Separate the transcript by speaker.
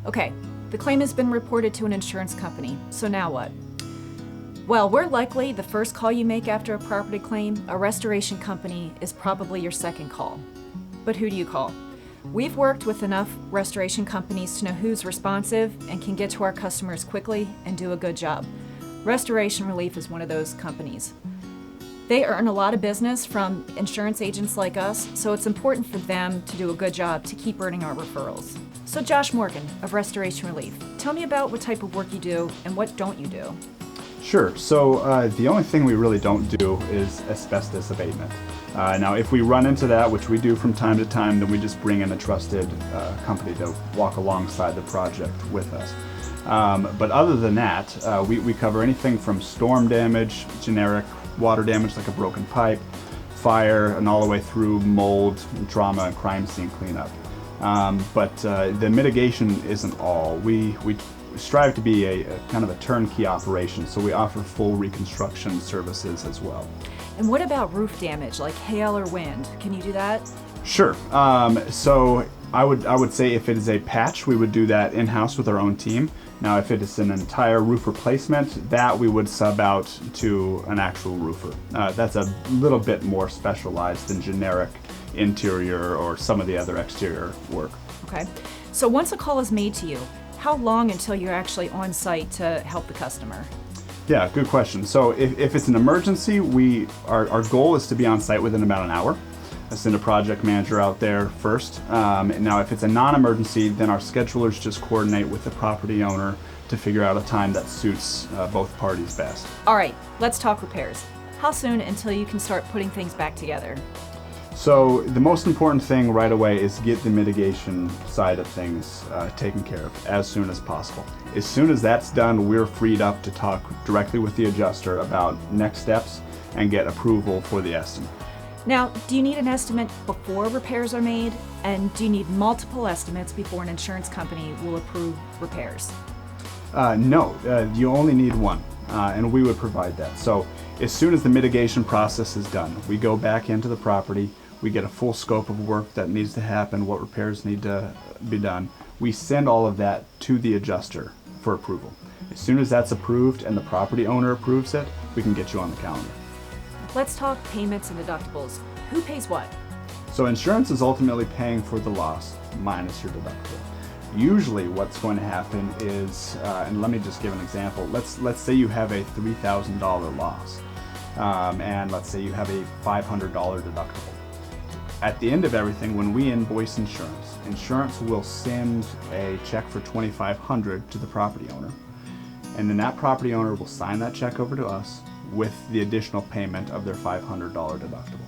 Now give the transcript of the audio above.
Speaker 1: Okay, the claim has been reported to an insurance company, so now what? Well, we're likely the first call you make after a property claim. A restoration company is probably your second call. But who do you call? We've worked with enough restoration companies to know who's responsive and can get to our customers quickly and do a good job. Restoration Relief is one of those companies. They earn a lot of business from insurance agents like us, so it's important for them to do a good job to keep earning our referrals. So Josh Morgan of Restoration Relief, tell me about what type of work you do and what don't you do?
Speaker 2: Sure. So the only thing we really don't do is asbestos abatement. Now, if we run into that, which we do from time to time, then we just bring in a trusted company to walk alongside the project with us. But other than that, we cover anything from storm damage, generic water damage like a broken pipe, fire, and all the way through mold, trauma, and crime scene cleanup. But the mitigation isn't all. We strive to be a kind of a turnkey operation, so we offer full reconstruction services as well.
Speaker 1: And what about roof damage, like hail or wind? Can you do that?
Speaker 2: Sure. So I would say if it is a patch, we would do that in-house with our own team. Now, if it is an entire roof replacement, that we would sub out to an actual roofer. That's a little bit more specialized than generic interior or some of the other exterior work.
Speaker 1: Okay. So once a call is made to you, how long until you're actually on site to help the customer?
Speaker 2: Yeah, good question. So if it's an emergency, our goal is to be on site within about an hour. I send a project manager out there first. Now, if it's a non-emergency, then our schedulers just coordinate with the property owner to figure out a time that suits both parties best.
Speaker 1: All right, let's talk repairs. How soon until you can start putting things back together?
Speaker 2: So the most important thing right away is get the mitigation side of things taken care of as soon as possible. As soon as that's done, we're freed up to talk directly with the adjuster about next steps and get approval for the estimate.
Speaker 1: Now, do you need an estimate before repairs are made? And do you need multiple estimates before an insurance company will approve repairs?
Speaker 2: No, you only need one, and we would provide that. So as soon as the mitigation process is done, we go back into the property, we get a full scope of work that needs to happen, what repairs need to be done. We send all of that to the adjuster for approval. As soon as that's approved and the property owner approves it, we can get you on the calendar.
Speaker 1: Let's talk payments and deductibles. Who pays what?
Speaker 2: So insurance is ultimately paying for the loss minus your deductible. Usually what's going to happen is, and let me just give an example, let's say you have a $3,000 loss, and let's say you have a $500 deductible. At the end of everything, when we invoice insurance will send a check for $2,500 to the property owner, and then that property owner will sign that check over to us with the additional payment of their $500 deductible.